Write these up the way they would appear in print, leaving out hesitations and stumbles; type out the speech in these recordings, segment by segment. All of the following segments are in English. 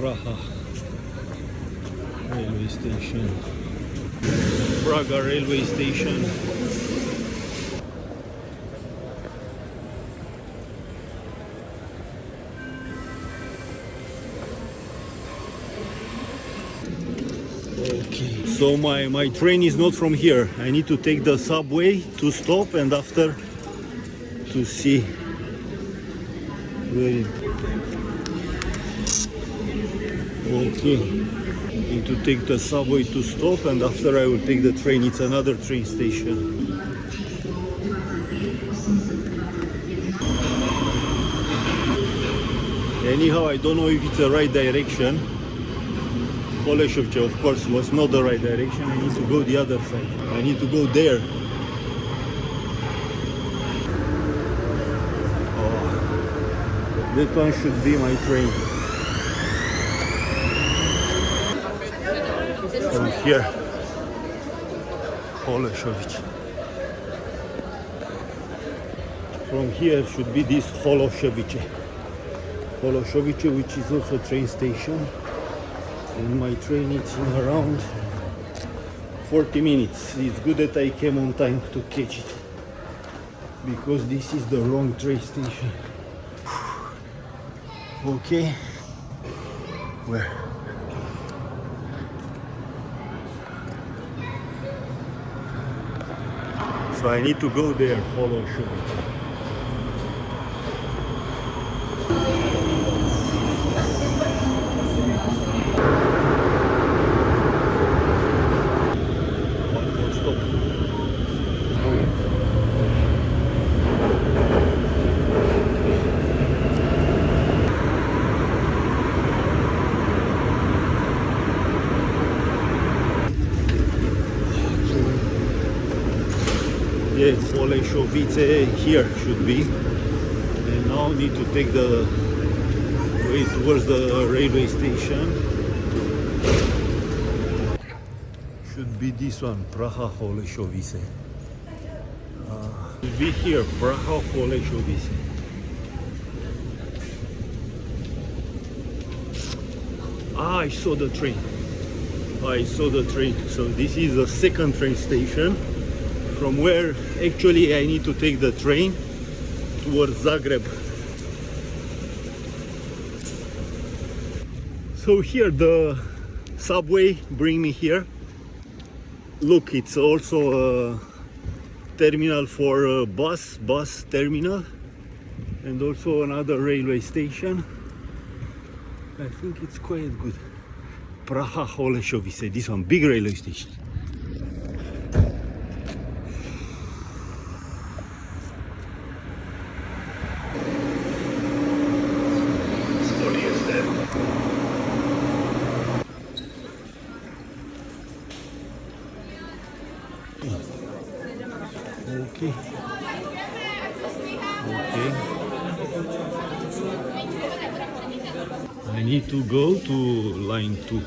Praha railway station. Prague railway station. Okay, so my train is not from here. I need to take the subway to stop and after to see where it. Okay, need to take the subway to stop and after I will take the train. It's another train station. Anyhow, I don't know if it's the right direction. Holešovice, of course, was not the right direction. I need to go the other side. I need to go there. Oh, that one should be my train. From here, Holešovice. From here should be this Holešovice, which is also a train station. And my train is in around 40 minutes. It's good that I came on time to catch it, because this is the wrong train station. Okay, where? So I need to go there, follow Holešovice. Yeah, Holešovice here should be. And now need to take the way towards the railway station. Should be this one, Praha Holešovice. Should be here, Praha Holešovice. I saw the train. So this is the second train station, from where actually I need to take the train towards Zagreb. So here the subway bring me here. Look, it's also a terminal for a bus terminal, and also another railway station. I think it's quite good. Praha Holešovice, this one, big railway station. Okay. I need to go to line 2.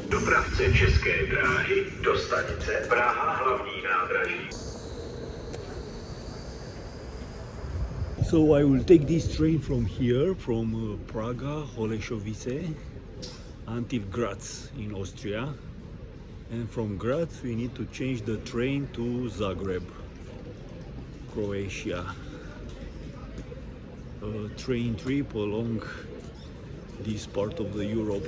Dopravce České dráhy do stanice Praha hlavní nádraží. So I will take this train from here, from Prague, Holešovice, until Graz in Austria. And from Graz we need to change the train to Zagreb, Croatia. A train trip along this part of the Europe.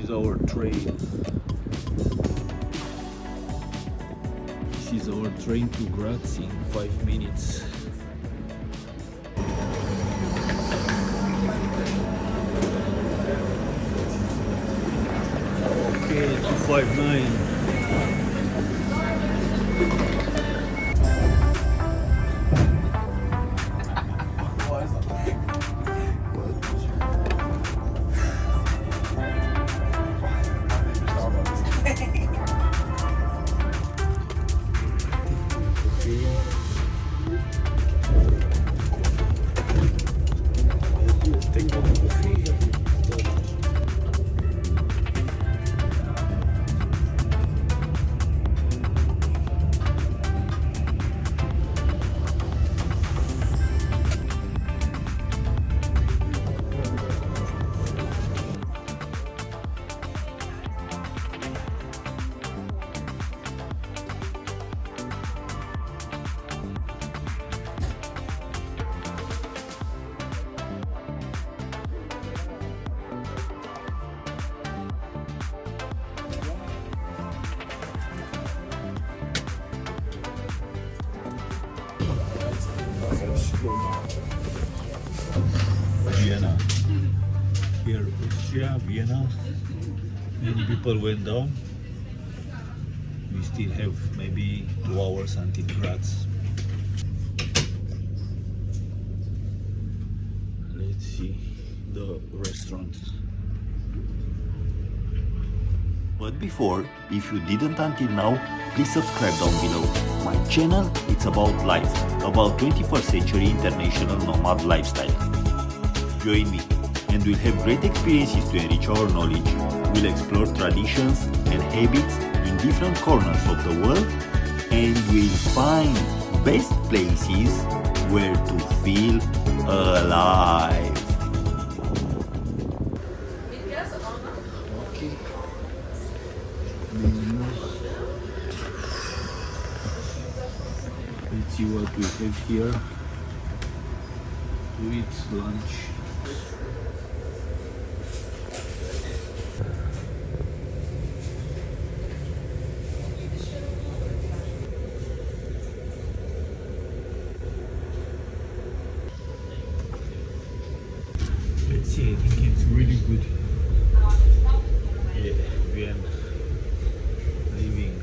Our train. This is our train to Graz in 5 minutes. Okay, 259. Let's take a coffee. Vienna. Here, Austria, Vienna. Many people went down. We still have maybe 2 hours until Graz. Let's see the restaurant. But before, if you didn't until now, please subscribe down below. My channel, it's about life, about 21st century international nomad lifestyle. Join me and we'll have great experiences to enrich our knowledge. We'll explore traditions and habits in different corners of the world and we'll find best places where to feel alive. Okay. Let's see what we have here. To eat lunch. Let's see, I think it's really good. Yeah, Vienna. Living.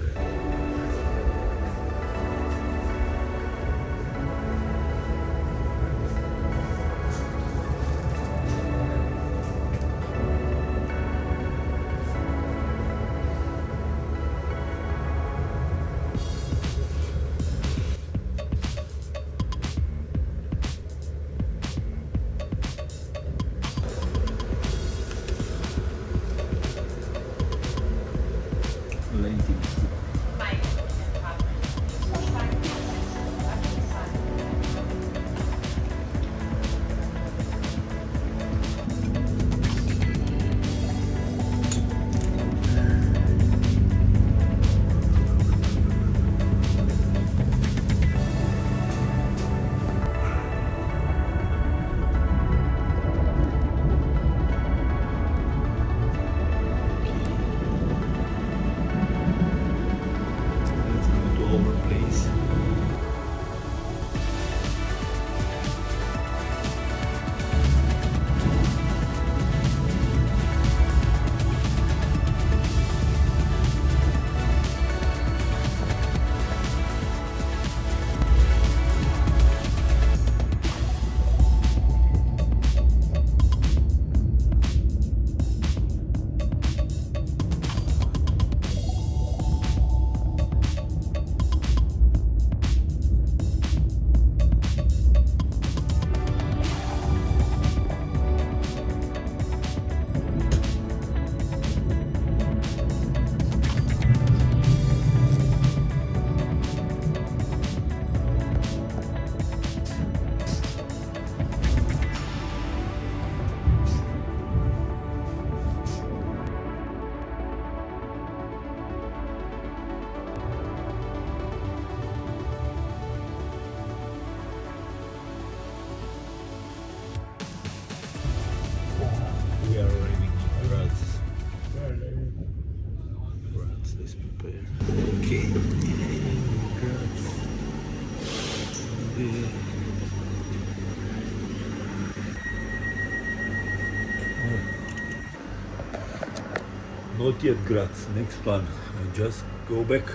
We are arriving in Graz. Graz, let's prepare. Okay. Graz. Not yet Graz, next one. I just go back.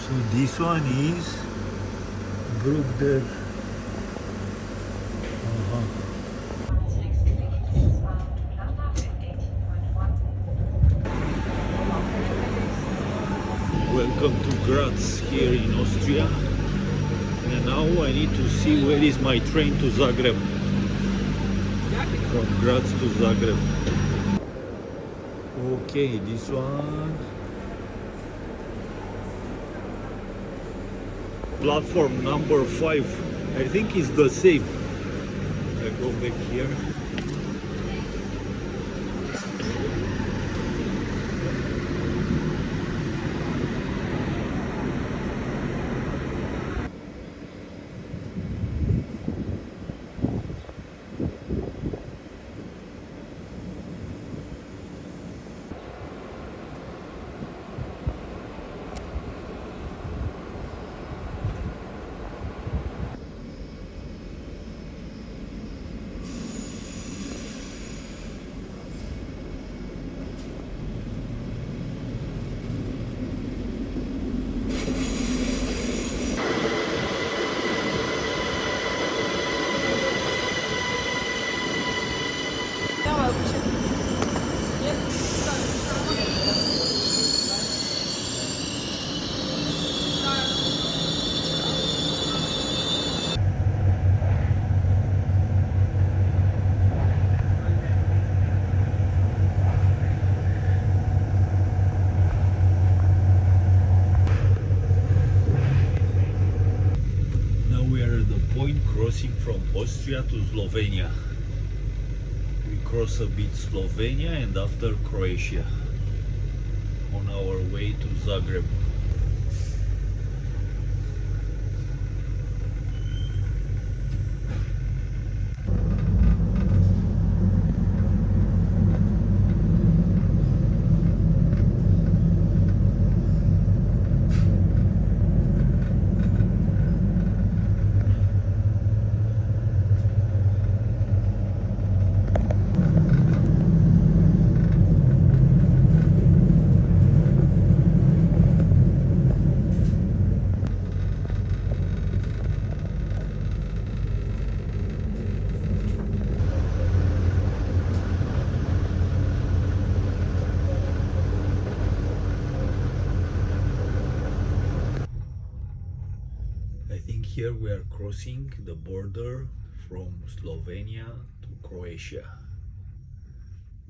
So this one is Prague. Welcome to Graz here in Austria. And now I need to see where is my train to Zagreb. From Graz to Zagreb. Okay, this one. Platform number 5. I think it's the same. I go back here. Crossing from Austria to Slovenia. We cross a bit Slovenia and after Croatia on our way to Zagreb. Here we are crossing the border from Slovenia to Croatia.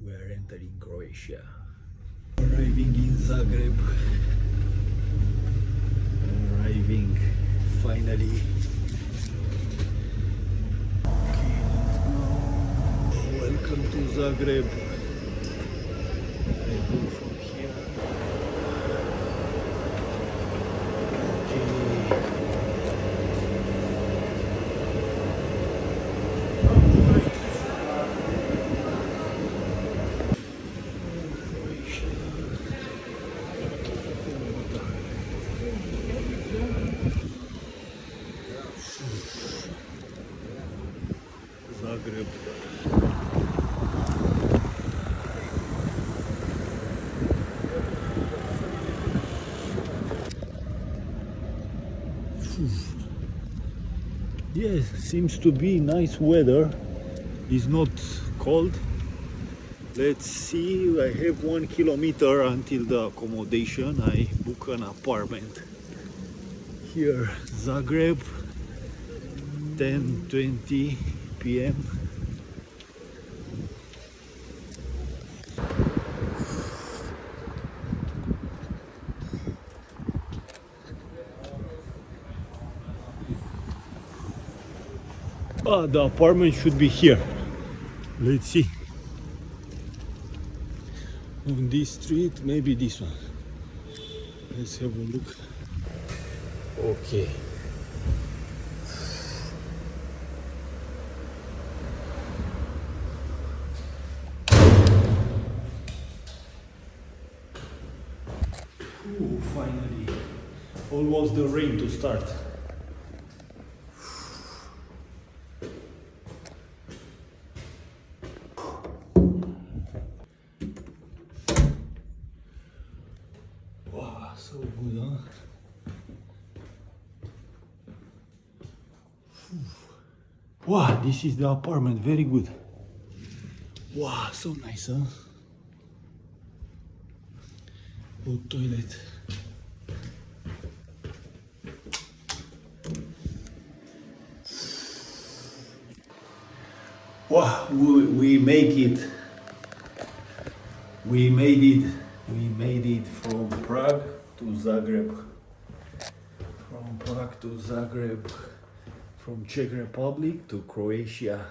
We are entering Croatia. Arriving in Zagreb. Arriving finally. Okay, let's go. Welcome to Zagreb. I go from here. Zagreb. Yes, seems to be nice weather. It's not cold. Let's see, I have 1 kilometer until the accommodation. I book an apartment here, Zagreb, 10:20 p.m. The apartment should be here. Let's see. On this street, maybe this one. Let's have a look. Okay. Ooh, finally. Almost the rain to start. So good, huh? Wow, this is the apartment, very good. Wow, so nice, huh? Oh, toilet. Wow, we make it. We made it. We made it from Prague to Zagreb. From Prague to Zagreb. From Czech Republic to Croatia.